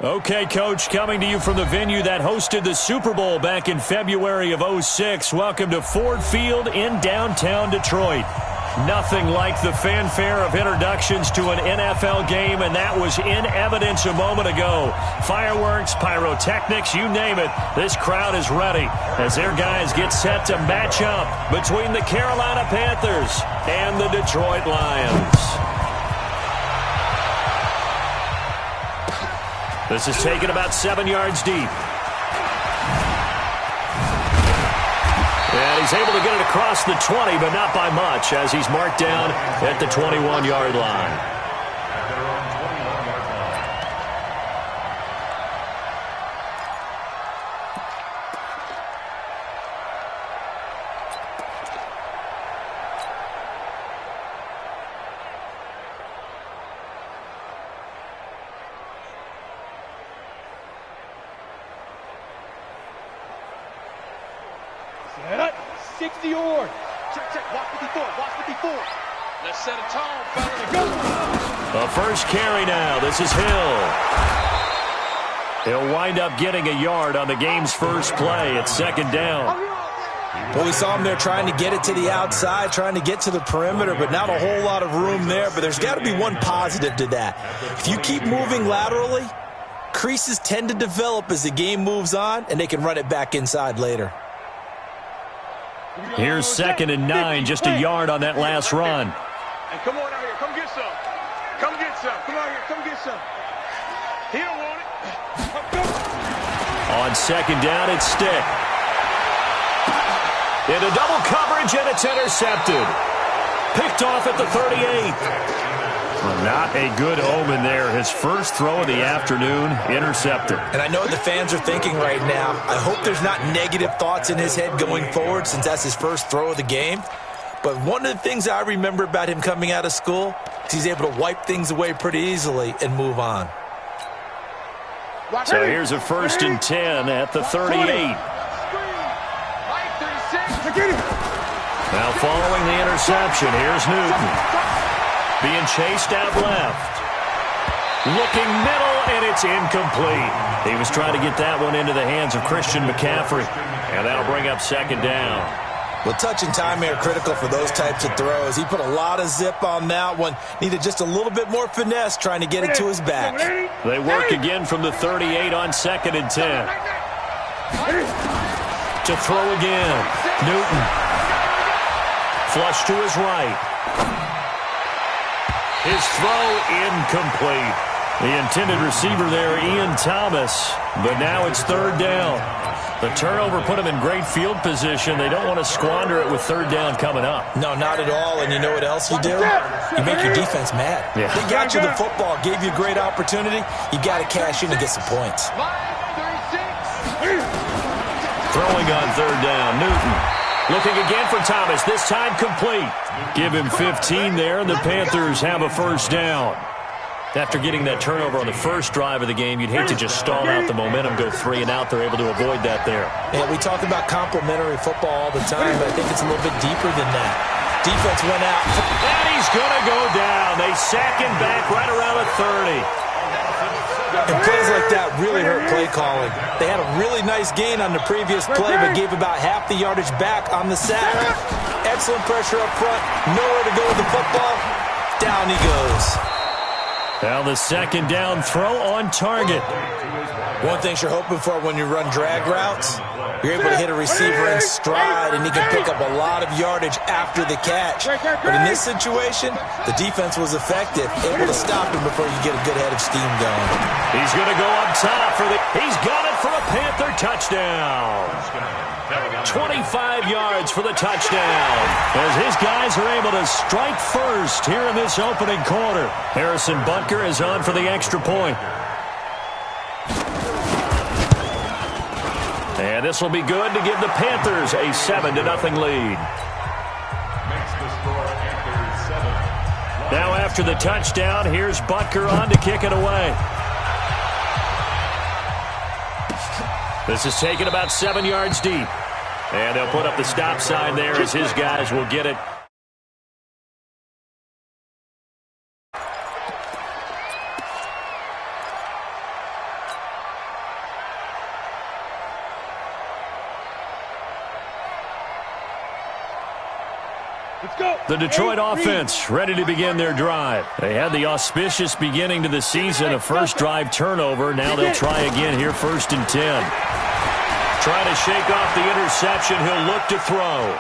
Okay, Coach, coming to you from the venue that hosted the Super Bowl back in February of '06. Welcome to Ford Field in downtown Detroit. Nothing like the fanfare of introductions to an NFL game, and that was in evidence a moment ago. Fireworks, pyrotechnics, you name it. This crowd is ready as their guys get set to match up between the Carolina Panthers and the Detroit Lions. This is taken about 7 yards deep. And he's able to get it across the 20, but not by much, as he's marked down at the 21-yard line. Set up, 60 yard. Check, watch 54. Let's set a tone, fella. Go. A first carry now. This is Hill. He'll wind up getting a yard on the game's first play. It's second down. Well, we saw him there trying to get it to the outside, trying to get to the perimeter, but not a whole lot of room there. But there's got to be one positive to that. If you keep moving laterally, creases tend to develop as the game moves on, and they can run it back inside later. Here's 2nd and 9, just a yard on that last run. And come on out here, come get some. Come get some. Come out here, come get some. He don't want it. On second down, it's Stick. Into double coverage, and it's intercepted. Picked off at the 38. Well, not a good omen there. His first throw of the afternoon, intercepted. And I know what the fans are thinking right now. I hope there's not negative thoughts in his head going forward since that's his first throw of the game. But one of the things I remember about him coming out of school is he's able to wipe things away pretty easily and move on. So here's a 1st and 10 at the 38. Now following the interception, here's Newton. Being chased out left. Looking middle, and it's incomplete. He was trying to get that one into the hands of Christian McCaffrey. And that'll bring up second down. Well, touch and timing are critical for those types of throws. He put a lot of zip on that one. Needed just a little bit more finesse trying to get it to his back. They work again from the 38 on 2nd and 10. To throw again. Newton. Flush to his right. His throw incomplete. The intended receiver there, Ian Thomas. But now it's 3rd down. The turnover put him in great field position. They don't want to squander it with 3rd down coming up. No, not at all. And you know what else you do? You make your defense mad. Yeah. They got you the football, gave you a great opportunity. You got to cash in and get some points. Throwing on 3rd down, Newton. Looking again for Thomas, this time complete. Give him 15 there, and the Panthers have a first down. After getting that turnover on the first drive of the game, you'd hate to just stall out the momentum, go 3 and out. They're able to avoid that there. Yeah, we talk about complementary football all the time, but I think it's a little bit deeper than that. Defense went out. And he's going to go down. They sack him back right around the 30. And plays like that really hurt play calling. They had a really nice gain on the previous play, but gave about half the yardage back on the sack. Excellent pressure up front. Nowhere to go with the football. Down he goes. Now the 2nd down throw on target. One thing you're hoping for when you run drag routes, you're able to hit a receiver in stride, and he can pick up a lot of yardage after the catch. But in this situation, the defense was effective, able to stop him before you get a good head of steam going. He's going to go up top for the... He's got it for a Panther touchdown. 25 yards for the touchdown. As his guys are able to strike first here in this opening quarter. Harrison Butker is on for the extra point. And this will be good to give the Panthers a 7-0 lead. Now after the touchdown, here's Butker on to kick it away. This is taken about 7 yards deep. And they'll put up the stop sign there as his guys will get it. The Detroit offense ready to begin their drive. They had the auspicious beginning to the season, a first drive turnover. Now they'll try again here, 1st and 10. Trying to shake off the interception. He'll look to throw.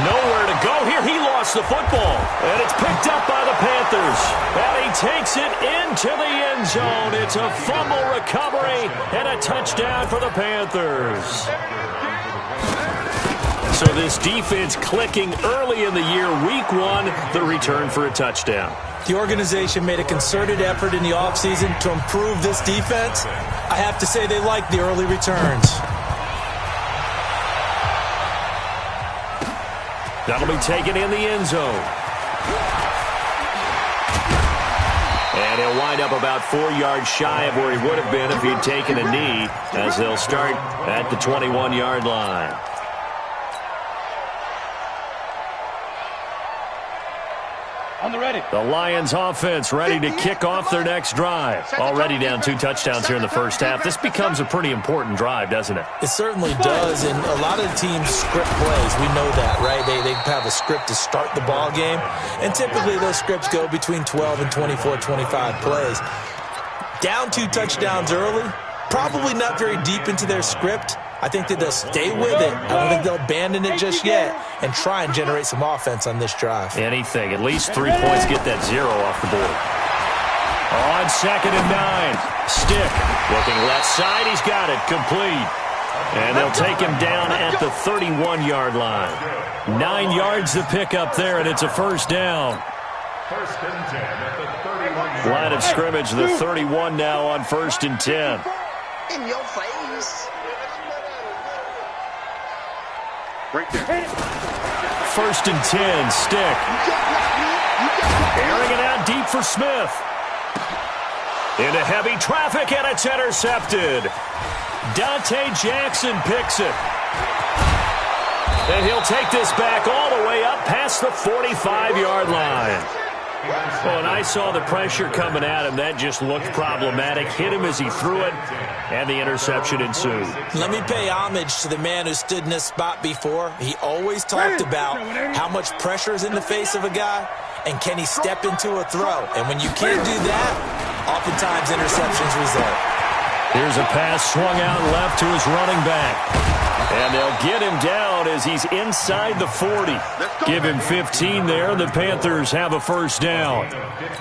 Nowhere to go here. He lost the football. And it's picked up by the Panthers. And he takes it into the end zone. It's a fumble recovery and a touchdown for the Panthers. So this defense clicking early in the year. Week 1, the return for a touchdown. The organization made a concerted effort in the offseason to improve this defense. I have to say they like the early returns. That'll be taken in the end zone. And he'll wind up about 4 yards shy of where he would have been if he'd taken a knee, as they'll start at the 21-yard line. The Lions offense ready to kick off their next drive. Already down 2 touchdowns here in the first half. This becomes a pretty important drive, doesn't it? It certainly does, and a lot of the teams script plays. We know that, right? They have a script to start the ball game, and typically those scripts go between 12 and 24, 25 plays. Down 2 touchdowns early, probably not very deep into their script. I think that they'll stay with it. I don't think they'll abandon it just yet and try and generate some offense on this drive. Anything. At least 3 points, get that 0 off the board. On 2nd and 9. Stick. Looking left side. He's got it. Complete. And they'll take him down at the 31-yard line. 9 yards to pick up there, and it's a first down. Line of scrimmage, the 31 now on 1st and 10. In your face. Right there. 1st and 10, Stick. Airing it out deep for Smith. Into heavy traffic, and it's intercepted. Dante Jackson picks it. And he'll take this back all the way up past the 45-yard line. Oh, and I saw the pressure coming at him. That just looked problematic. Hit him as he threw it, and the interception ensued. Let me pay homage to the man who stood in this spot before. He always talked about how much pressure is in the face of a guy, and can he step into a throw. And when you can't do that, oftentimes interceptions result. Here's a pass swung out left to his running back. And they'll get him down as he's inside the 40. Give him 15 there. The Panthers have a first down.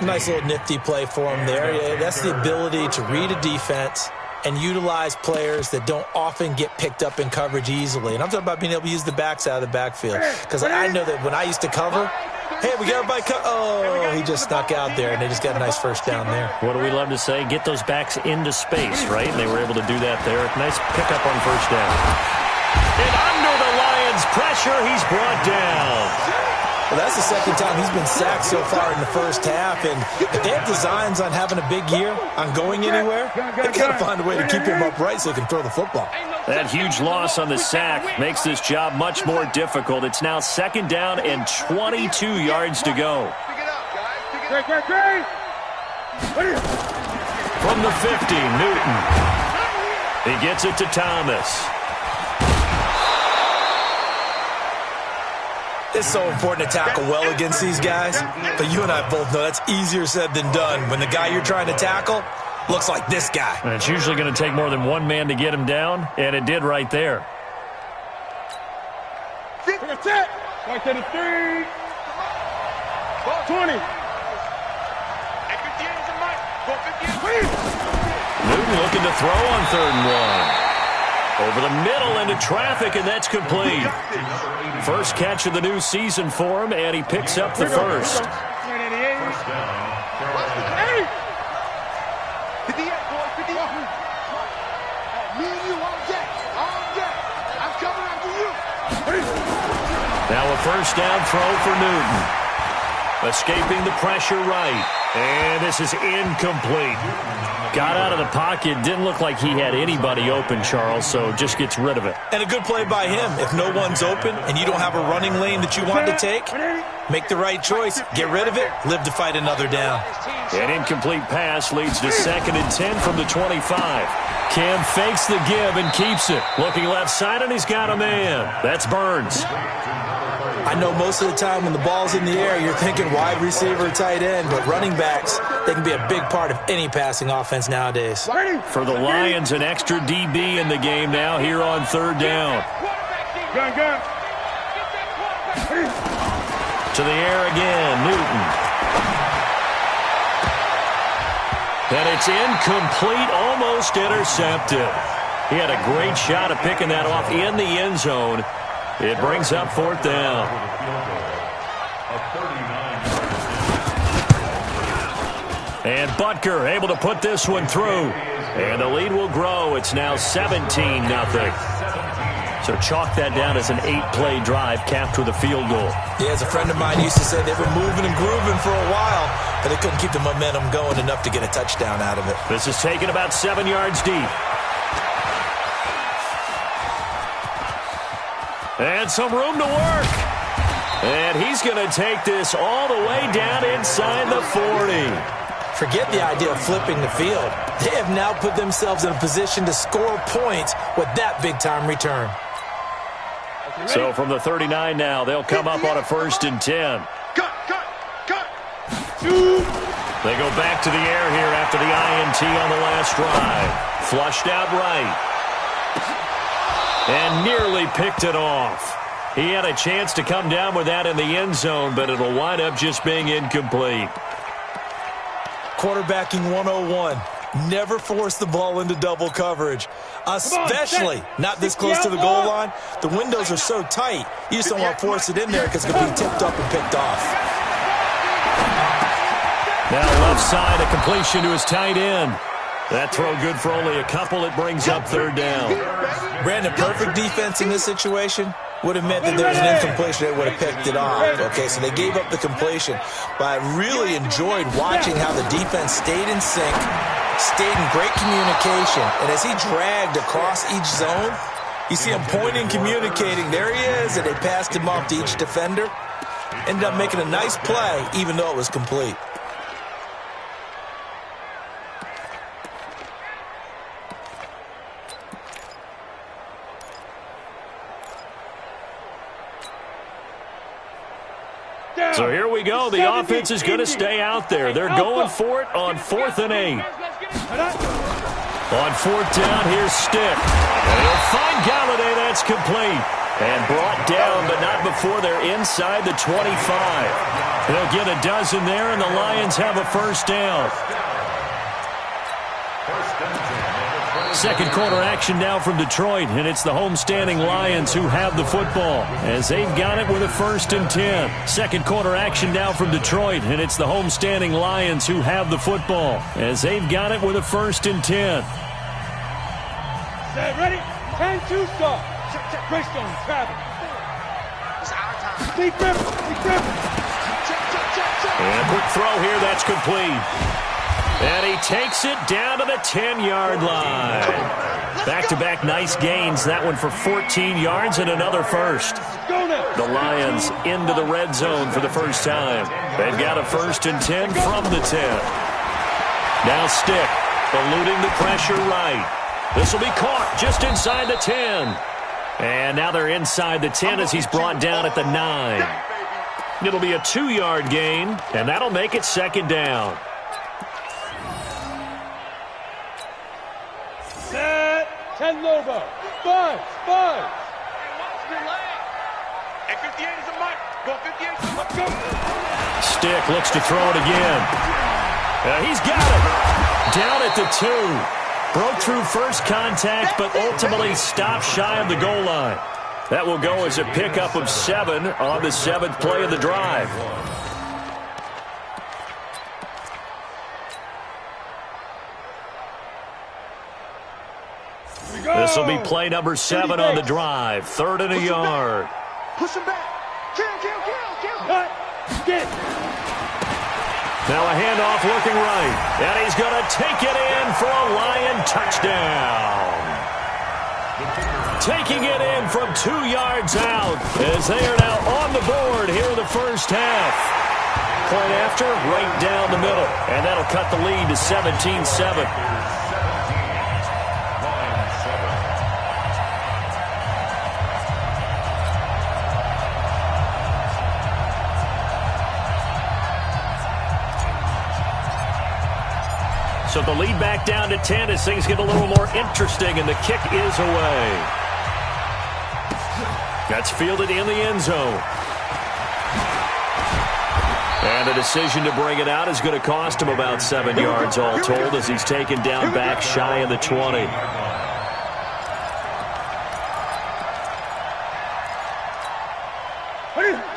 Nice little nifty play for him there. Yeah, that's the ability to read a defense and utilize players that don't often get picked up in coverage easily. And I'm talking about being able to use the backs out of the backfield. Because I know that when I used to cover, hey, we got everybody oh, he just snuck out there, and they just got a nice first down there. What do we love to say? Get those backs into space, right? And they were able to do that there. Nice pickup on first down. And under the Lions' pressure, he's brought down. Well, that's the second time he's been sacked so far in the first half. And if they have designs on having a big year, on going anywhere, they've got to find a way to keep him upright so he can throw the football. That huge loss on the sack makes this job much more difficult. It's now 2nd down and 22 yards to go. From the 50, Newton. He gets it to Thomas. It's so important to tackle well against these guys, but you and I both know that's easier said than done when the guy you're trying to tackle looks like this guy. And it's usually going to take more than one man to get him down, and it did right there. 20. Newton looking to throw on 3rd and 1. Over the middle into traffic, and that's complete. First catch of the new season for him, and he picks up the first. Now a first down throw for Newton. Escaping the pressure right. And this is incomplete. Got out of the pocket. Didn't look like he had anybody open, Charles, so just gets rid of it. And a good play by him. If no one's open and you don't have a running lane that you want to take, make the right choice. Get rid of it. Live to fight another down. An incomplete pass leads to 2nd and 10 from the 25. Cam fakes the give and keeps it. Looking left side, and he's got a man. That's Burns. I know most of the time when the ball's in the air, you're thinking wide receiver, tight end, but running backs, they can be a big part of any passing offense nowadays. For the Lions, an extra DB in the game now here on third down. Gun. To the air again, Newton. And it's incomplete, almost intercepted. He had a great shot at picking that off in the end zone. It brings up fourth down. And Butker able to put this one through. And the lead will grow. It's now 17-0. So chalk that down as an 8-play drive capped with a field goal. Yeah, as a friend of mine used to say, they were moving and grooving for a while, but they couldn't keep the momentum going enough to get a touchdown out of it. This is taken about 7 yards deep. And some room to work. And he's going to take this all the way down inside the 40. Forget the idea of flipping the field. They have now put themselves in a position to score points with that big-time return. So from the 39 now, they'll come up on a 1st and 10. Cut. They go back to the air here after the INT on the last drive. Flushed out right. And nearly picked it off. He had a chance to come down with that in the end zone, but it'll wind up just being incomplete. Quarterbacking 101. Never force the ball into double coverage, especially not this close to the goal line. The windows are so tight, you just don't want to force it in there because it can be tipped up and picked off. Now left side, a completion to his tight end. That throw good for only a couple. It brings up third down. Brandon, perfect defense in this situation would have meant that there was an incompletion that would have picked it off. Okay, so they gave up the completion. But I really enjoyed watching how the defense stayed in sync, stayed in great communication. And as he dragged across each zone, you see him pointing, communicating. There he is, and they passed him off to each defender. Ended up making a nice play, even though it was complete. So here we go. The offense is going to stay out there. They're going for it on 4th and 8. On 4th down, here's Stick. And he'll find Galladay. That's complete. And brought down, but not before they're inside the 25. They'll get a dozen there, and the Lions have a 1st down. Second quarter action now from Detroit, and it's the homestanding Lions who have the football as they've got it with a 1st and 10. Second quarter action now from Detroit, and it's the homestanding Lions who have the football as they've got it with a 1st and 10. Set, ready? 10-2 start. Check. Greystone, travel. It's our time. Deep grip. Check. And a quick throw here, that's complete. And he takes it down to the 10-yard line. Back-to-back nice gains. That one for 14 yards and another first. The Lions into the red zone for the first time. They've got a 1st and 10 from the 10. Now Stick, eluding the pressure right. This will be caught just inside the 10. And now they're inside the 10 as he's brought down at the 9. It'll be a 2-yard gain, and that'll make it 2nd down. Set. 10 Lobo. Five. And 58 is a mark. Go 58. Let's go. Stick looks to throw it again. He's got it. Down at the 2. Broke through first contact, but ultimately stopped shy of the goal line. That will go as a pickup of 7 on the 7th play of the drive. This will be play number 7 on the drive. 3rd and a yard. Push him back. Kill. Cut. Get. Now a handoff looking right. And he's going to take it in for a Lion touchdown. Taking it in from 2 yards out as they are now on the board here in the first half. Point after, right down the middle. And that'll cut the lead to 17-7. So the lead back down to 10 as things get a little more interesting, and the kick is away. That's fielded in the end zone. And the decision to bring it out is going to cost him about 7 yards all told as he's taken down back shy of the 20.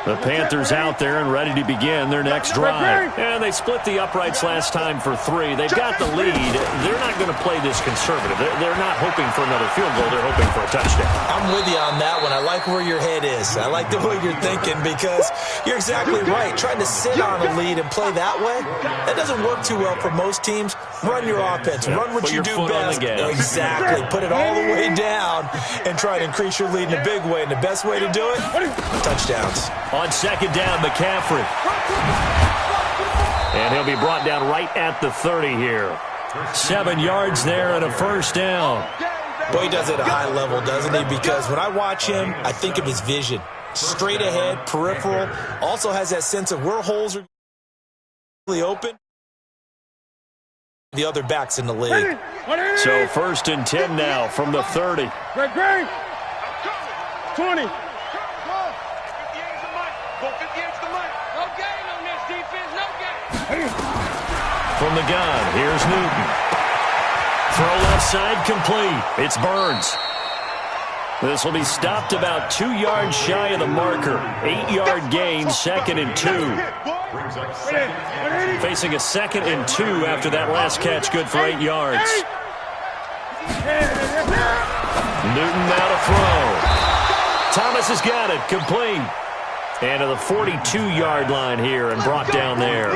The Panthers out there and ready to begin their next drive. And they split the uprights last time for 3. They've got the lead. They're not going to play this conservative. They're not hoping for another field goal. They're hoping for a touchdown. I'm with you on that one. I like where your head is. I like the way you're thinking because you're exactly right. Trying to sit on a lead and play that way, that doesn't work too well for most teams. Run your offense. Run what you do best. Exactly. Put it all the way down and try to increase your lead in a big way. And the best way to do it, touchdowns. On second down, McCaffrey. And he'll be brought down right at the 30 here. 7 yards there and a first down. Boy, he does it at a high level, doesn't he? Because when I watch him, I think of his vision. Straight ahead, peripheral. Also has that sense of where holes are really open. The other backs in the league. So first and 10 now from the 30. 20. From the gun, here's Newton. Throw left side complete. It's Burns. This will be stopped about 2 yards shy of the marker. 8-yard gain, 2nd and 2. Facing a 2nd and 2 after that last catch, good for 8 yards. Newton now to throw. Thomas has got it, complete. And to the 42-yard line here and brought down there.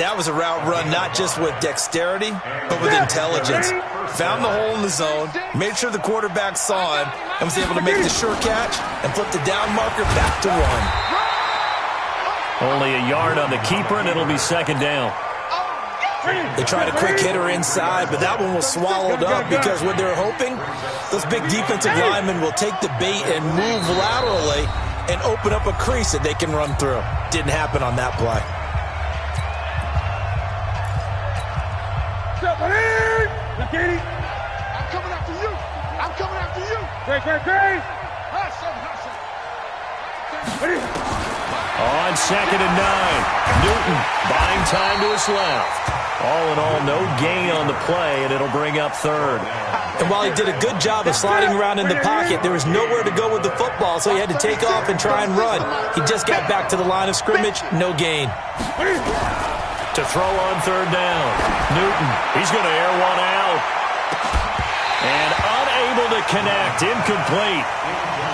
That was a route run not just with dexterity, but with intelligence. Found the hole in the zone, made sure the quarterback saw him, and was able to make the sure catch and flip the down marker back to 1. Only a yard on the keeper, and it'll be 2nd down. They tried a quick hitter inside, but that one was swallowed up because what they're hoping, those big defensive linemen will take the bait and move laterally and open up a crease that they can run through. Didn't happen on that play. I'm coming after you. I'm coming after you. Great. On 2nd and 9. Newton buying time to his left. All in all, no gain on the play, and it'll bring up 3rd. And while he did a good job of sliding around in the pocket, there was nowhere to go with the football, so he had to take off and try and run. He just got back to the line of scrimmage, no gain. To throw on 3rd down. Newton, he's going to air one out. And unable to connect, incomplete.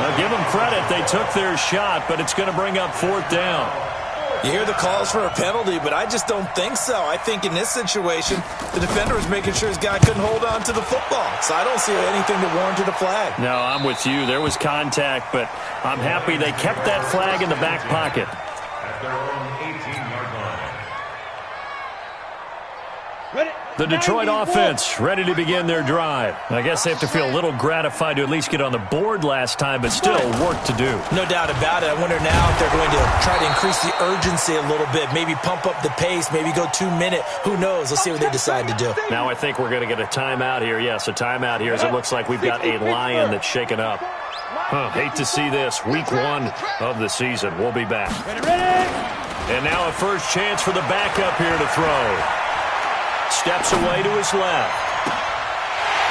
Now give them credit, they took their shot, but it's going to bring up 4th down. You hear the calls for a penalty, but I just don't think so. I think in this situation, the defender was making sure his guy couldn't hold on to the football. So I don't see anything that warranted a flag. No, I'm with you. There was contact, but I'm happy they kept that flag in the back pocket. At their own 18-yard line. The Detroit offense ready to begin their drive. I guess they have to feel a little gratified to at least get on the board last time, but still work to do. No doubt about it. I wonder now if they're going to try to increase the urgency a little bit, maybe pump up the pace, maybe go 2-minute. Who knows? Let's see what they decide to do. Now I think we're going to get a timeout here. Yes, a timeout here as it looks like we've got a Lion that's shaken up. Hate to see this. Week 1 of the season. We'll be back. And now a first chance for the backup here to throw. Steps away to his left.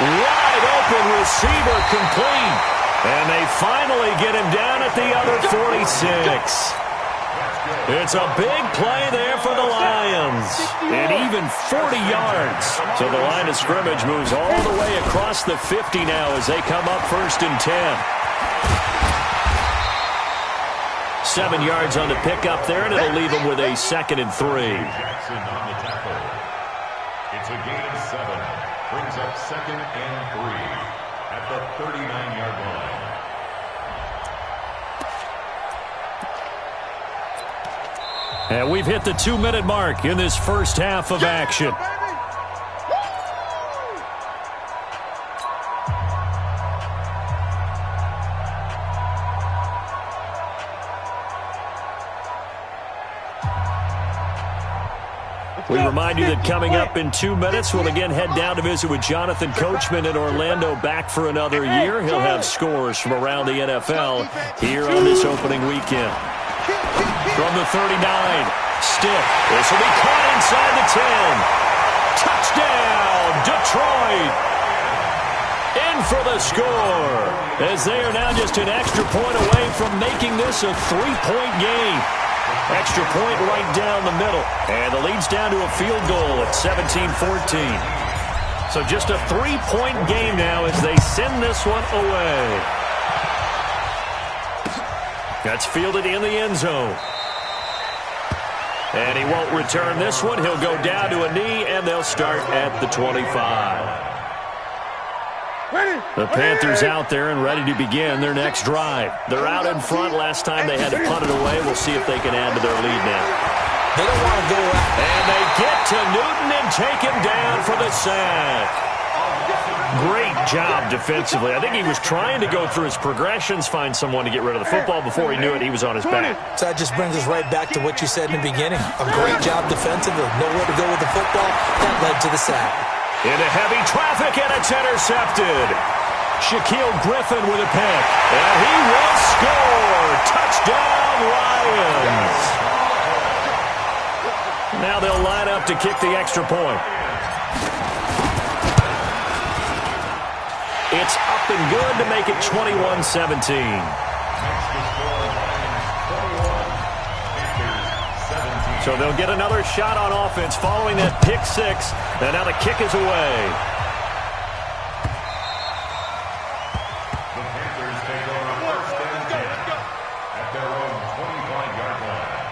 Wide open receiver complete. And they finally get him down at the other 46. It's a big play there for the Lions. And even 40 yards. So the line of scrimmage moves all the way across the 50 now as they come up 1st and 10. 7 yards on the pickup there, and it'll leave them with a 2nd and 3. Jackson on the tackle. It's a gain of 7. Brings up 2nd and 3 at the 39-yard line. And we've hit the 2-minute mark in this first half of action. We remind you that coming up in 2 minutes, we'll again head down to visit with Jonathan Coachman in Orlando, back for another year. He'll have scores from around the NFL here on this opening weekend. From the 39, stick. This will be caught inside the 10. Touchdown, Detroit. In for the score, as they are now just an extra point away from making this a 3-point game. Extra point right down the middle. And the lead's down to a field goal at 17-14. So just a 3-point game now as they send this one away. That's fielded in the end zone. And he won't return this one. He'll go down to a knee, and they'll start at the 25. The Panthers out there and ready to begin their next drive. They're out in front. Last time they had to punt it away. We'll see if they can add to their lead now. They don't want to go out. And they get to Newton and take him down for the sack. Great job defensively. I think he was trying to go through his progressions, find someone to get rid of the football. Before he knew it, he was on his back. So that just brings us right back to what you said in the beginning. A great job defensively. Nowhere to go with the football. That led to the sack. Into heavy traffic, and it's intercepted. Shaquille Griffin with a pick. And he will score. Touchdown, Lions. Now they'll line up to kick the extra point. It's up and good to make it 21-17. So they'll get another shot on offense following that pick six. And now the kick is away. The Panthers take over first and 10 at their own 25-yard line.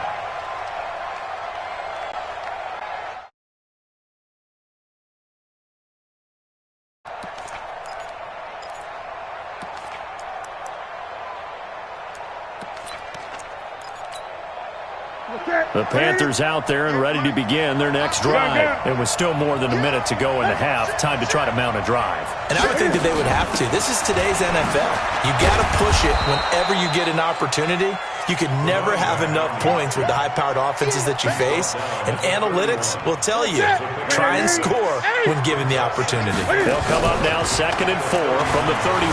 The Panthers out there and ready to begin their next drive. It was still more than a minute to go in the half. Time to try to mount a drive. And I would think that they would have to. This is today's NFL. You got to push it whenever you get an opportunity. You could never have enough points with the high-powered offenses that you face. And analytics will tell you, try and score when given the opportunity. They'll come up now 2nd and 4 from the 31.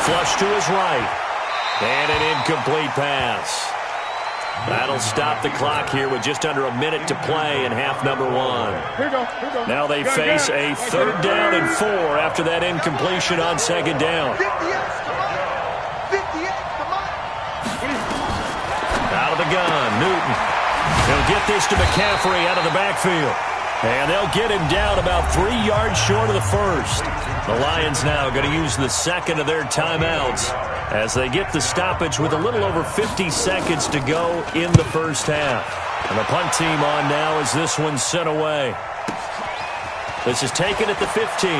Flush to his right. And an incomplete pass. That'll stop the clock here with just under a minute to play in half number 1. Here we go. Now they face a 3rd down and 4 after that incompletion on 2nd down. 58, come on. Out of the gun, Newton. He'll get this to McCaffrey out of the backfield. And they'll get him down about 3 yards short of the first. The Lions now going to use the second of their timeouts as they get the stoppage with a little over 50 seconds to go in the first half. And the punt team on now as this one's sent away. This is taken at the 15.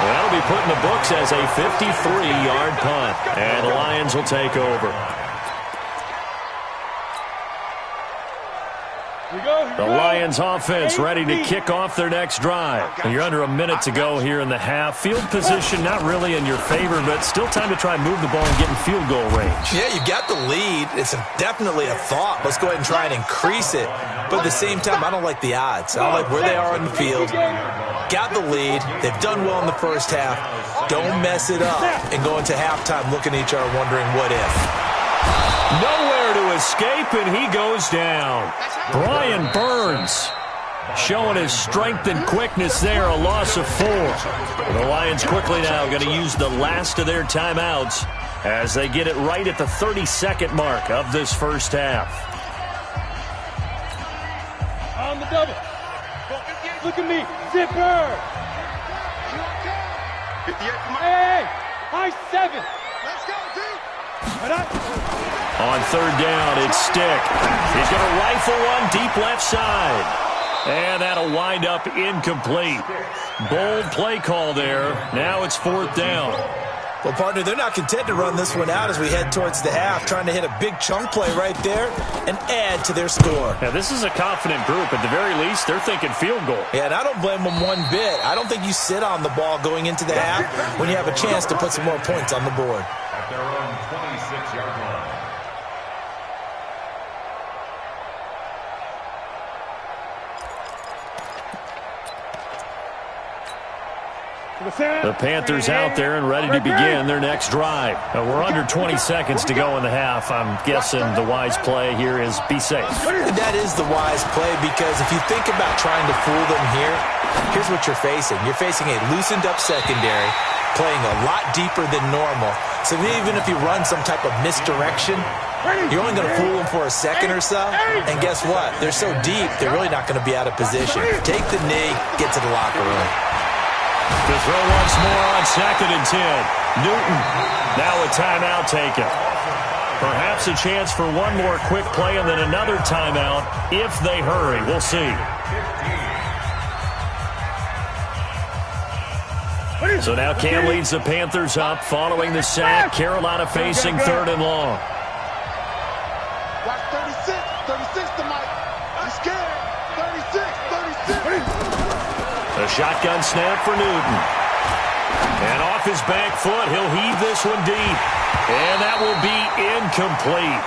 That'll be put in the books as a 53-yard punt. And the Lions will take over. The Lions offense ready to kick off their next drive. You're under a minute to go here in the half. Field position not really in your favor, but still time to try and move the ball and get in field goal range. Yeah, you got the lead. It's definitely a thought. Let's go ahead and try and increase it. But at the same time, I don't like the odds. I don't like where they are on the field. Got the lead. They've done well in the first half. Don't mess it up and go into halftime looking at each other wondering what if. Nowhere to escape, and he goes down. Brian Burns showing his strength and quickness there, a loss of 4. The Lions quickly now going to use the last of their timeouts as they get it right at the 32nd mark of this first half. On the double. Look at me. Zipper. 58, come on. Hey, high 7. Let's go, dude. On 3rd down, it's Stick. He's going to rifle one deep left side. And that'll wind up incomplete. Bold play call there. Now it's 4th down. Well, partner, they're not content to run this one out as we head towards the half, trying to hit a big chunk play right there and add to their score. Now, this is a confident group. At the very least, they're thinking field goal. Yeah, and I don't blame them one bit. I don't think you sit on the ball going into the half when you have a chance to put some more points on the board. At their own 26-yard line. The Panthers out there and ready to begin their next drive. We're under 20 seconds to go in the half. I'm guessing the wise play here is be safe. That is the wise play, because if you think about trying to fool them here, here's what you're facing. You're facing a loosened up secondary, playing a lot deeper than normal. So even if you run some type of misdirection, you're only going to fool them for a second or so. And guess what? They're so deep, they're really not going to be out of position. Take the knee, get to the locker room. To throw once more on 2nd and 10. Newton, now a timeout taken. Perhaps a chance for one more quick play and then another timeout if they hurry. We'll see. So now Cam leads the Panthers up following the sack. Carolina facing 3rd and long. Watch 36. 36 to Mike. I'm scared. 36. A shotgun snap for Newton. And off his back foot, he'll heave this one deep. And that will be incomplete.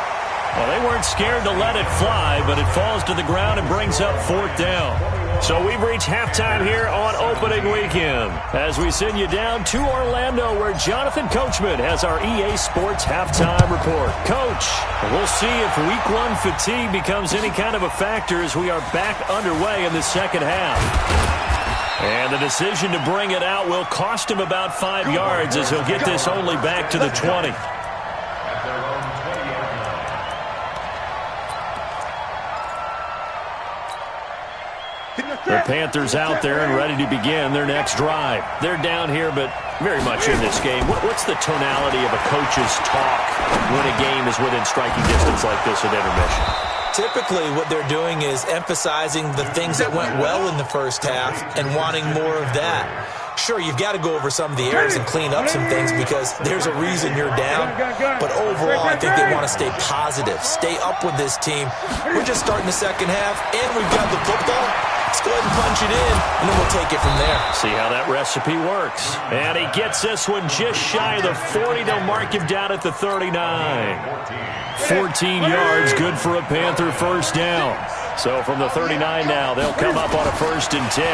Well, they weren't scared to let it fly, but it falls to the ground and brings up 4th down. So we've reached halftime here on opening weekend as we send you down to Orlando, where Jonathan Coachman has our EA Sports halftime report. Coach, we'll see if Week 1 fatigue becomes any kind of a factor as we are back underway in the second half. And the decision to bring it out will cost him about 5 yards as he'll get this only back to the 20. The Panthers out there and ready to begin their next drive. They're down here, but very much in this game. What's the tonality of a coach's talk when a game is within striking distance like this at intermission? Typically, what they're doing is emphasizing the things that went well in the first half and wanting more of that. Sure, you've got to go over some of the errors and clean up some things because there's a reason you're down. But overall, I think they want to stay positive, stay up with this team. We're just starting the second half, and we've got the football. Let's go ahead and punch it in, and then we'll take it from there. See how that recipe works. And he gets this one just shy of the 40. They'll mark him down at the 39. 14 yards, good for a Panther first down. So from the 39 now, they'll come up on a 1st and 10.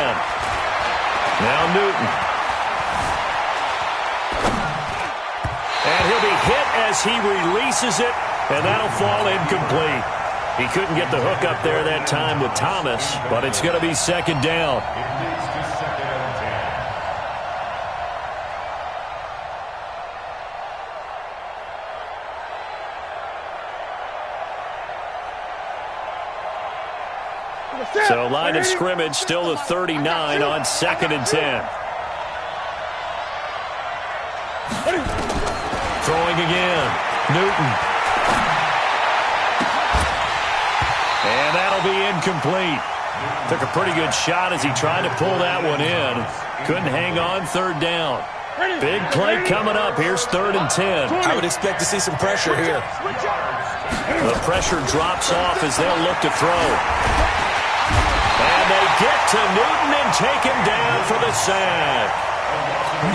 Now Newton. And he'll be hit as he releases it, and that'll fall incomplete. He couldn't get the hook up there that time with Thomas, but it's going to be 2nd down. So line of scrimmage still the 39 on 2nd and 10. Throwing again. Newton. And that'll be incomplete. Took a pretty good shot as he tried to pull that one in. Couldn't hang on 3rd down. Big play coming up. Here's 3rd and 10. I would expect to see some pressure here. The pressure drops off as they'll look to throw. And they get to Newton and take him down for the sack.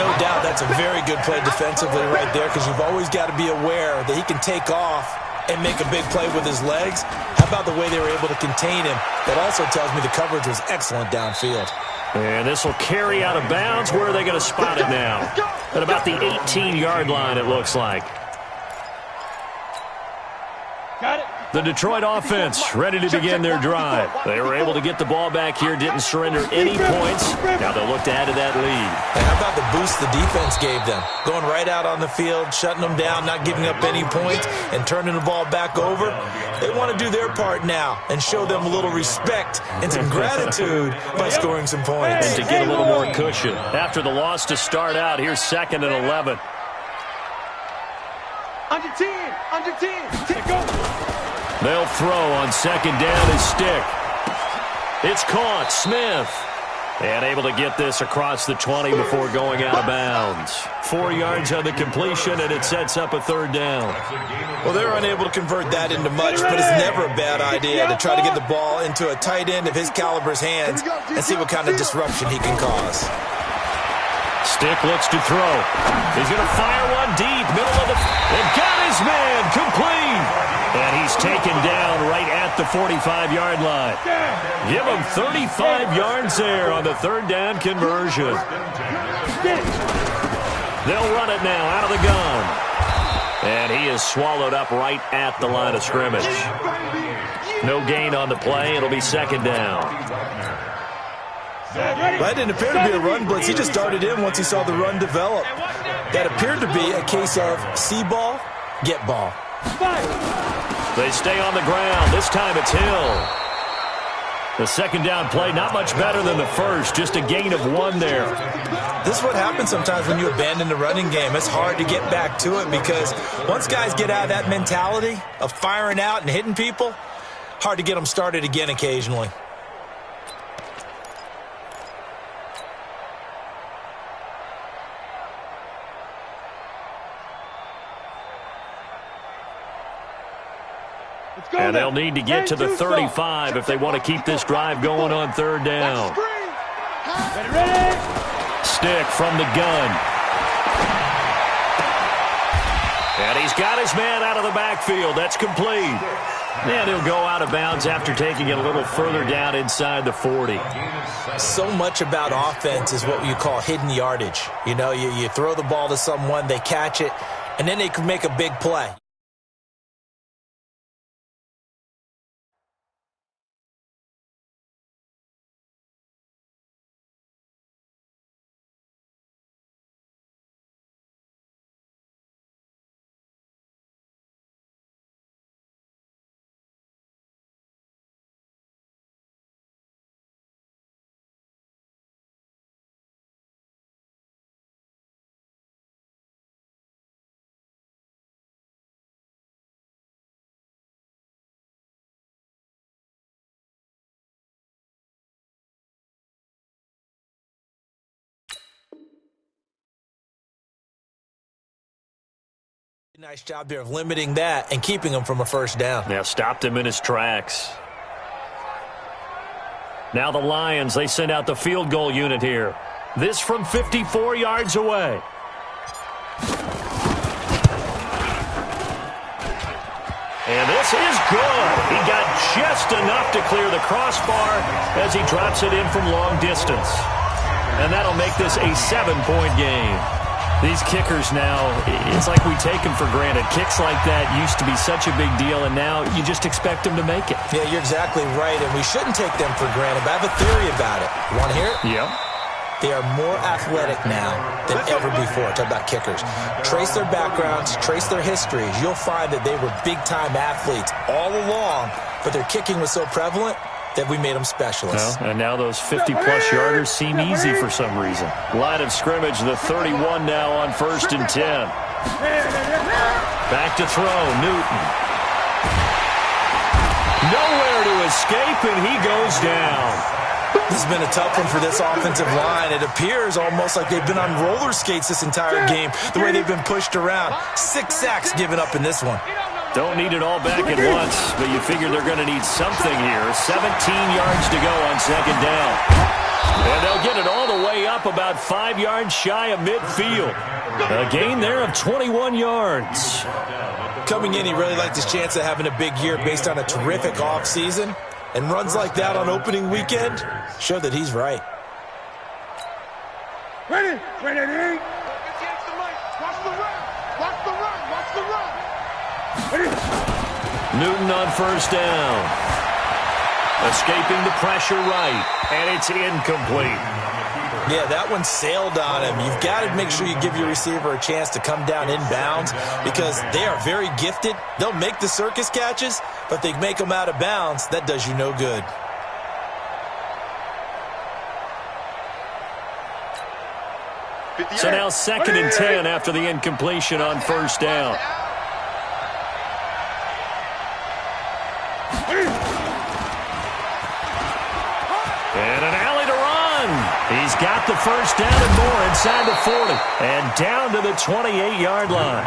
No doubt that's a very good play defensively right there, because you've always got to be aware that he can take off and make a big play with his legs. How about the way they were able to contain him? That also tells me the coverage was excellent downfield. And this will carry out of bounds. Where are they going to spot it now? At about the 18-yard line, it looks like. Got it. The Detroit offense ready to begin their drive. They were able to get the ball back here, didn't surrender any points. Now they'll look to add to that lead. And how about the boost the defense gave them? Going right out on the field, shutting them down, not giving up any points, and turning the ball back over. They want to do their part now and show them a little respect and some gratitude by scoring some points. And to get a little more cushion. After the loss to start out, here's 2nd and 11. Under 10. Under 10. Take go. They'll throw on 2nd down his stick. It's caught. Smith. And able to get this across the 20 before going out of bounds. 4 yards on the completion, and it sets up a 3rd down. Well, they're unable to convert that into much, but it's never a bad idea to try to get the ball into a tight end of his caliber's hands and see what kind of disruption he can cause. Stick looks to throw. He's going to fire one deep, middle of the... And got his man, complete! And he's taken down right at the 45-yard line. Give them 35 yards there on the third down conversion. They'll run it now out of the gun. And he is swallowed up right at the line of scrimmage. No gain on the play. It'll be second down. That didn't appear to be a run blitz. He just darted in once he saw the run develop. That appeared to be a case of see ball, get ball. They stay on the ground. This time it's Hill. The second down play, not much better than the first. Just a gain of 1 there. This is what happens sometimes when you abandon the running game. It's hard to get back to it because once guys get out of that mentality of firing out and hitting people, hard to get them started again occasionally. And they'll need to get to the 35 if they want to keep this drive going on third down. Stick from the gun. And he's got his man out of the backfield. That's complete. And he'll go out of bounds after taking it a little further down inside the 40. So much about offense is what you call hidden yardage. You know, you throw the ball to someone, they catch it, and then they can make a big play. Nice job there of limiting that and keeping him from a first down. Now stopped him in his tracks. Now the Lions, they send out the field goal unit here. This from 54 yards away. And this is good. He got just enough to clear the crossbar as he drops it in from long distance. And that'll make this a 7-point game. These kickers now, it's like we take them for granted. Kicks like that used to be such a big deal, and now you just expect them to make it. Yeah, you're exactly right, and we shouldn't take them for granted, but I have a theory about it. You want to hear it? Yeah. They are more athletic now than ever before. Talk about kickers. Trace their backgrounds, trace their histories. You'll find that they were big-time athletes all along, but their kicking was so prevalent that we made them specialists. Well, and now those 50-plus yarders seem easy for some reason. Line of scrimmage, the 31 now on 1st and 10. Back to throw, Newton. Nowhere to escape, and he goes down. This has been a tough one for this offensive line. It appears almost like they've been on roller skates this entire game, the way they've been pushed around. 6 sacks given up in this one. Don't need it all back at once, but you figure they're going to need something here. 17 yards to go on second down. And they'll get it all the way up about 5 yards shy of midfield. A gain there of 21 yards. Coming in, he really liked his chance of having a big year based on a terrific offseason. And runs like that on opening weekend show that he's right. Ready. Watch the run. Newton on first down. Escaping the pressure right, and it's incomplete. Yeah, that one sailed on him. You've got to make sure you give your receiver a chance to come down inbounds because they are very gifted. They'll make the circus catches, but they make them out of bounds. That does you no good. So now 2nd and 10 after the incompletion on first down. And an alley to run. He's got the first down and more inside the 40. And down to the 28-yard line.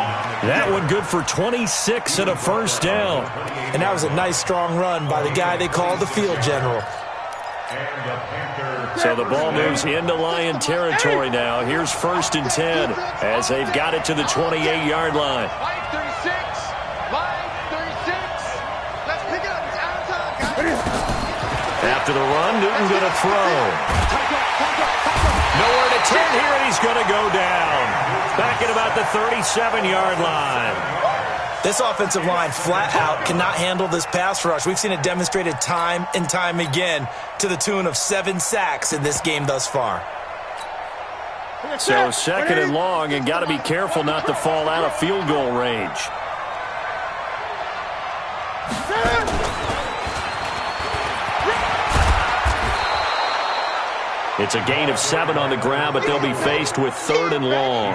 That one good for 26 and a first down. And that was a nice, strong run by the guy they call the field general. So the ball moves into Lion territory now. Here's 1st and 10 as they've got it to the 28-yard line. Line 36. Let's pick it up. It's out of time. After the run, Newton going to throw. Nowhere to turn here, and he's going to go down. Back at about the 37-yard line. This offensive line flat out cannot handle this pass rush. We've seen it demonstrated time and time again to the tune of 7 sacks in this game thus far. So second and long, and got to be careful not to fall out of field goal range. It's a gain of 7 on the ground, but they'll be faced with 3rd and long.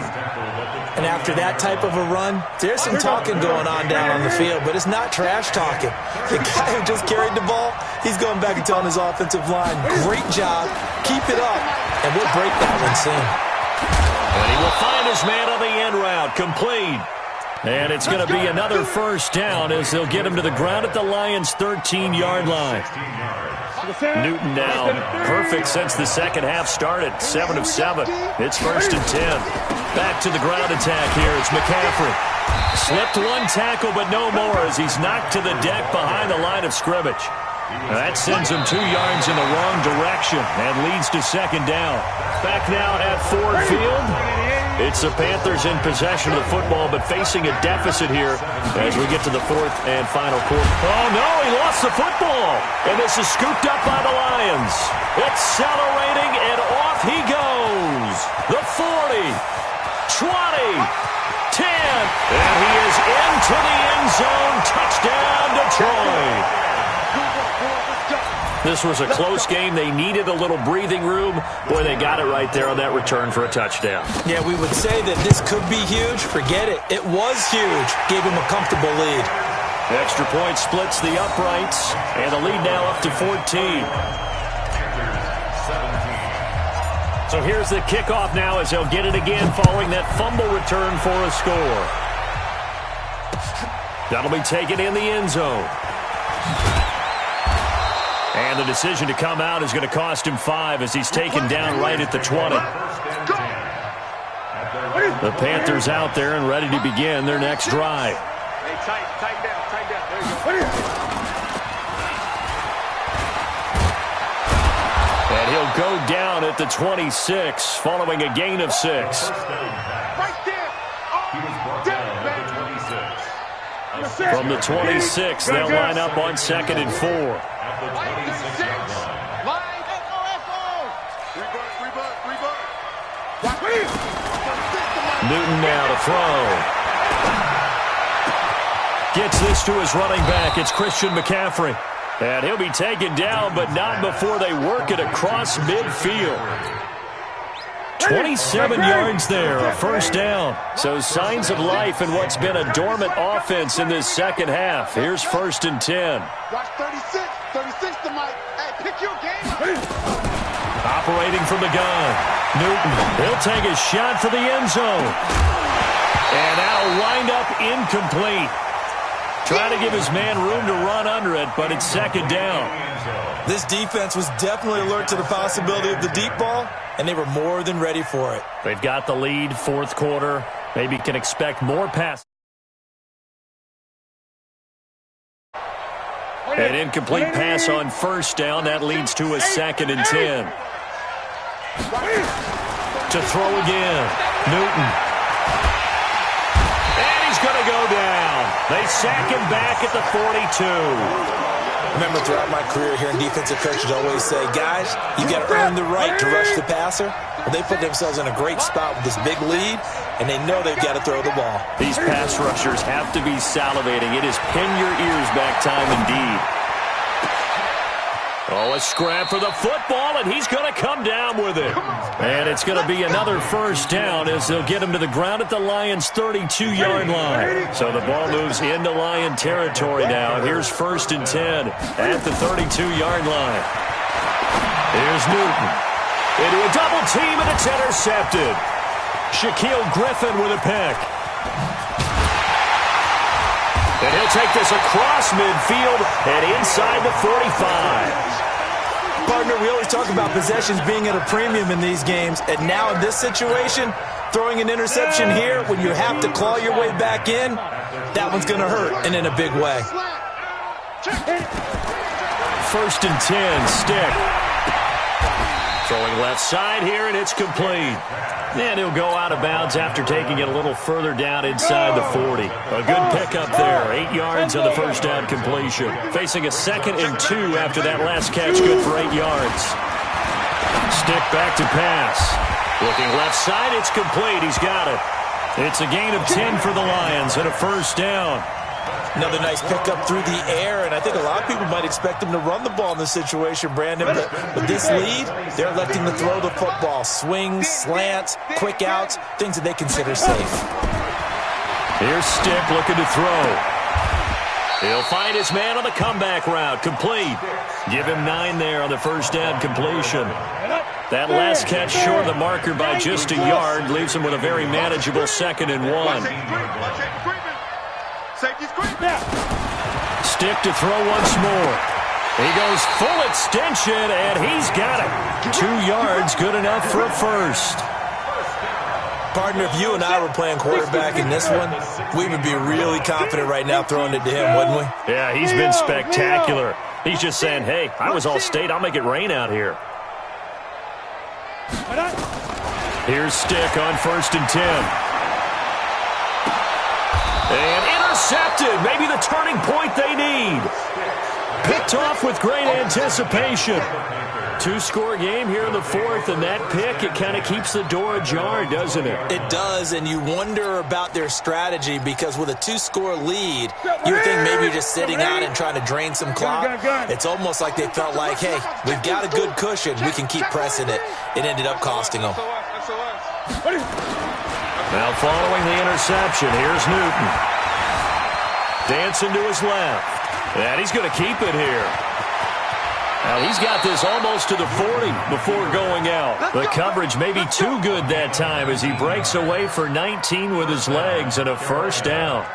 And after that type of a run, there's some talking going on down on the field, but it's not trash talking. The guy who just carried the ball, he's going back and telling his offensive line, great job, keep it up, and we'll break that one soon. And he will find his man on the end route, complete. And it's going to be another first down as they'll get him to the ground at the Lions' 13-yard line. Newton now perfect since the second half started. 7 of 7. It's 1st and 10. Back to the ground attack here. It's McCaffrey. Slipped one tackle, but no more as he's knocked to the deck behind the line of scrimmage. That sends him 2 yards in the wrong direction and leads to second down. Back now at Ford Field. It's the Panthers in possession of the football, but facing a deficit here as we get to the 4th and final quarter. Oh, no, he lost the football. And this is scooped up by the Lions. Accelerating, and off he goes. The 40, 20, 10. And he is into the end zone. Touchdown, Detroit. This was a close game. They needed a little breathing room. Boy, they got it right there on that return for a touchdown. Yeah, we would say that this could be huge. Forget it. It was huge. Gave him a comfortable lead. Extra point splits the uprights, and the lead now up to 14. So here's the kickoff now as they'll get it again following that fumble return for a score. That'll be taken in the end zone. And the decision to come out is going to cost him 5 as he's taken down right at the 20. The Panthers out there and ready to begin their next drive. Hey, tight down. There you go. And he'll go down at the 26 following a gain of 6. Right there. From the 26, they'll line up on 2nd and 4. Newton now to throw. Gets this to his running back. It's Christian McCaffrey. And he'll be taken down, but not before they work it across midfield. 27 yards there, a first down. So signs of life in what's been a dormant offense in this second half. Here's 1st and 10. Watch 36 to Mike. Hey, pick your game. Operating from the gun. Newton, he'll take a shot for the end zone. And that'll wind up incomplete. Trying to give his man room to run under it, but it's second down. This defense was definitely alert to the possibility of the deep ball, and they were more than ready for it. They've got the lead, 4th quarter. Maybe can expect more passes. An incomplete pass on first down. That leads to a 2nd and 10. To throw again. Newton. And he's going to go down. They sack him back at the 42. Remember, throughout my career here in defensive coaches always say, guys, you got to earn the right to rush the passer. Well, they put themselves in a great spot with this big lead, and they know they've got to throw the ball. These pass rushers have to be salivating. It is pin your ears back time indeed. Oh, a scrap for the football, and he's going to come down with it. And it's going to be another first down as they'll get him to the ground at the Lions' 32-yard line. So the ball moves into Lion territory now. Here's 1st and 10 at the 32-yard line. Here's Newton. Into a double team, and it's intercepted. Shaquille Griffin with a pick. And he'll take this across midfield and inside the 45. Partner, we always talk about possessions being at a premium in these games, and now in this situation, throwing an interception here when you have to claw your way back in, that one's going to hurt, and in a big way. first and 10, Stick. Throwing left side here, and it's complete. And he'll go out of bounds after taking it a little further down inside the 40. A good pickup there. 8 yards on the first down completion. Facing a 2nd and 2 after that last catch, good for 8 yards. Stick back to pass. Looking left side, it's complete. He's got it. It's a gain of 10 for the Lions and a first down. Another nice pickup through the air, and I think a lot of people might expect him to run the ball in this situation, Brandon. But with this lead, they're electing to throw the football. Swings, slants, quick outs, things that they consider safe. Here's Stick looking to throw. He'll find his man on the comeback route. Complete. Give him 9 there on the first down completion. That last catch short of the marker by just a yard leaves him with a very manageable 2nd and 1. Stick to throw once more. He goes full extension, and he's got it. 2 yards, good enough for a first. Partner, if you and I were playing quarterback in this one, we would be really confident right now throwing it to him, wouldn't we? Yeah, he's been spectacular. He's just saying, hey, I was all state. I'll make it rain out here. Here's Stick on first and 10. And intercepted. Maybe the turning point they need. Picked off with great anticipation. 2-score game here in the 4th, and that pick, it kind of keeps the door ajar, doesn't it? It does, and you wonder about their strategy because with a 2-score lead, you would think maybe you're just sitting out and trying to drain some clock. It's almost like they felt like, hey, we've got a good cushion. We can keep pressing it. It ended up costing them. Now following the interception, here's Newton. Dancing to his left. And he's going to keep it here. Now he's got this almost to the 40 before going out. The coverage may be too good that time as he breaks away for 19 with his legs and a first down.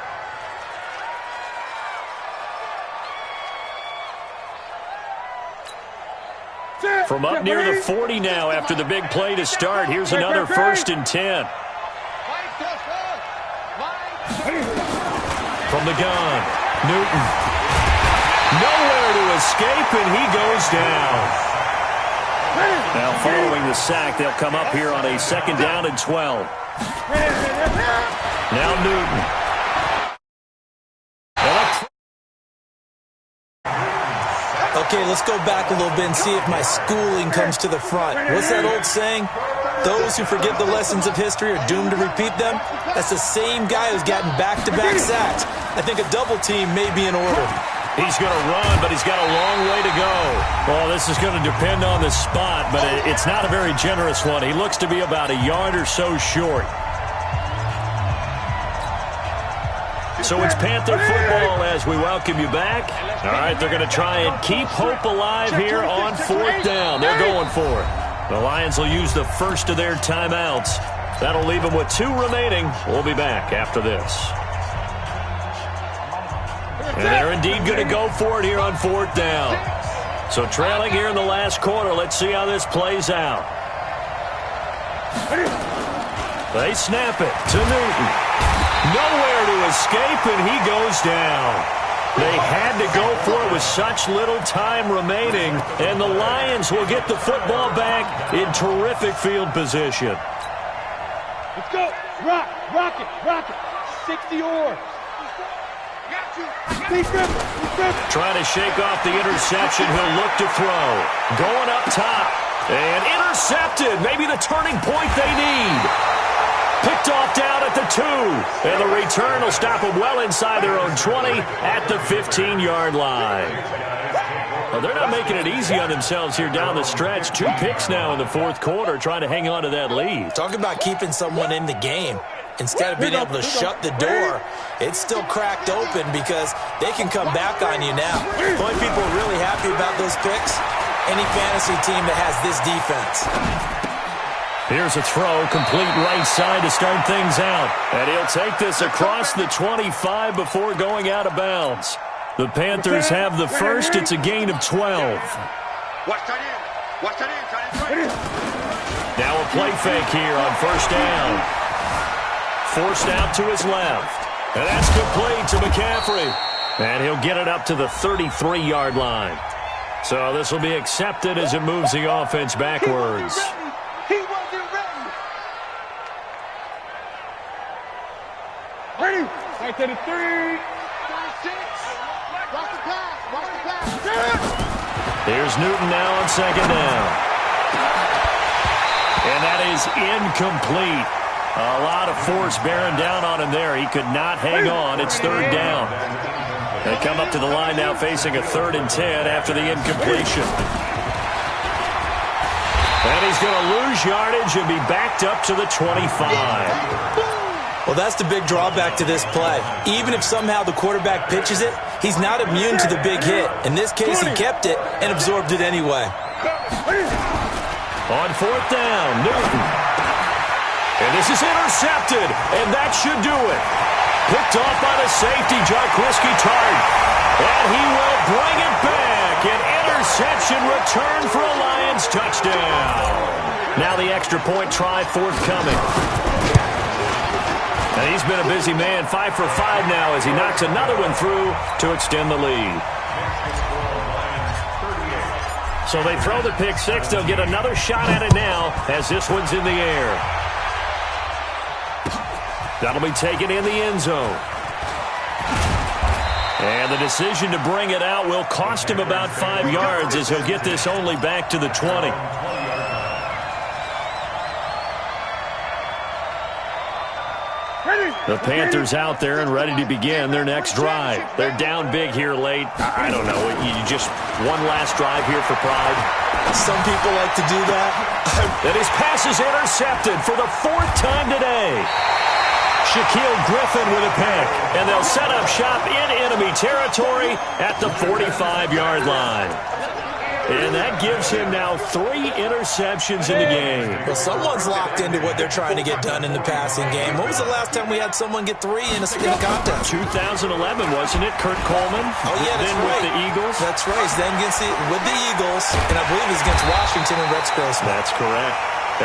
From up near the 40 now after the big play to start, here's another first and 10. From the gun, Newton. Nowhere to escape, and he goes down. Now following the sack, they'll come up here on a 2nd down and 12. Now Newton. Okay, let's go back a little bit and see if my schooling comes to the front. What's that old saying? Those who forget the lessons of history are doomed to repeat them. That's the same guy who's gotten back-to-back sacks. I think a double team may be in order. He's going to run, but he's got a long way to go. Well, this is going to depend on the spot, but it's not a very generous one. He looks to be about a yard or so short. So it's Panther football as we welcome you back. All right, they're going to try and keep hope alive here on 4th down. They're going for it. The Lions will use the first of their timeouts. That'll leave them with 2 remaining. We'll be back after this. And they're indeed going to go for it here on 4th down. So trailing here in the last quarter, let's see how this plays out. They snap it to Newton. Nowhere to escape, and he goes down. They had to go for it with such little time remaining, and the Lions will get the football back in terrific field position. Let's go. Rock it. 60 oars. Trying to shake off the interception. He'll look to throw. Going up top. And intercepted. Maybe the turning point they need. Picked off down at the 2. And the return will stop them well inside their own 20 at the 15-yard line. Well, they're not making it easy on themselves here down the stretch. 2 picks now in the 4th quarter trying to hang on to that lead. Talk about keeping someone in the game. Instead of being able to shut the door, it's still cracked open because they can come back on you now. The only people really happy about those picks, any fantasy team that has this defense. Here's a throw, complete right side to start things out. And he'll take this across the 25 before going out of bounds. The Panthers have the first. It's a gain of 12. Now a play fake here on first down. Forced out to his left. And that's complete to McCaffrey. And he'll get it up to the 33-yard line. So this will be accepted as it moves the offense backwards. He wasn't ready. Right to the 3. 5-6. Watch the pass. Watch the pass. Here's Newton now on second down. And that is incomplete. A lot of force bearing down on him there. He could not hang on. It's third down. They come up to the line now facing a 3rd and 10 after the incompletion. And he's going to lose yardage and be backed up to the 25. Well, that's the big drawback to this play. Even if somehow the quarterback pitches it, he's not immune to the big hit. In this case, he kept it and absorbed it anyway. On 4th down, Newton. And this is intercepted, and that should do it. Picked off by the safety, Jaquiski Tartt. And he will bring it back. An interception return for a Lions touchdown. Now the extra point try forthcoming. And he's been a busy man, 5 for 5 now as he knocks another one through to extend the lead. So they throw the pick six. They'll get another shot at it now as this one's in the air. That'll be taken in the end zone. And the decision to bring it out will cost him about 5 yards as he'll get this only back to the 20. The Panthers out there and ready to begin their next drive. They're down big here late. I don't know. You just one last drive here for pride. Some people like to do that. And his pass is intercepted for the 4th time today. Shaquille Griffin with a pick. And they'll set up shop in enemy territory at the 45-yard line. And that gives him now 3 interceptions in the game. Well, someone's locked into what they're trying to get done in the passing game. When was the last time we had someone get 3 in a contest? 2011, wasn't it? Kurt Coleman? Oh, yeah, that's then right. with the Eagles? That's right. Then with the Eagles, and I believe it's against Washington and Rex Grossman. That's correct.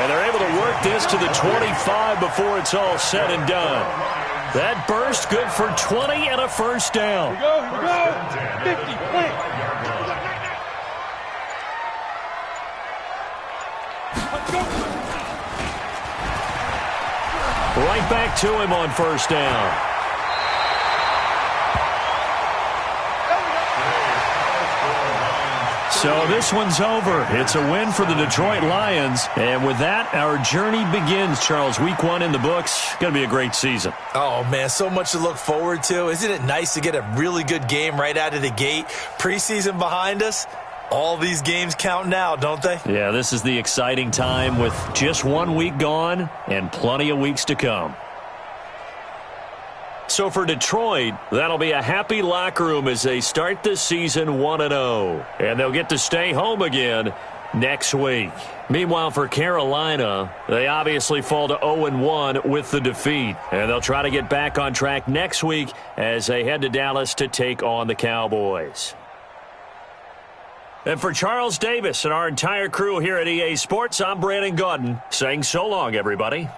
And they're able to work this to the 25 before it's all said and done. That burst good for 20 and a first down. Here we go. 50, play. Right back to him on first down. So this one's over. It's a win for the Detroit Lions. And with that, our journey begins, Charles. Week 1 in the books. Going to be a great season. Oh, man, so much to look forward to. Isn't it nice to get a really good game right out of the gate? Preseason behind us. All these games count now, don't they? Yeah, this is the exciting time with just 1 week gone and plenty of weeks to come. So for Detroit, that'll be a happy locker room as they start this season 1-0. And they'll get to stay home again next week. Meanwhile, for Carolina, they obviously fall to 0-1 with the defeat. And they'll try to get back on track next week as they head to Dallas to take on the Cowboys. And for Charles Davis and our entire crew here at EA Sports, I'm Brandon Gaudin saying so long, everybody.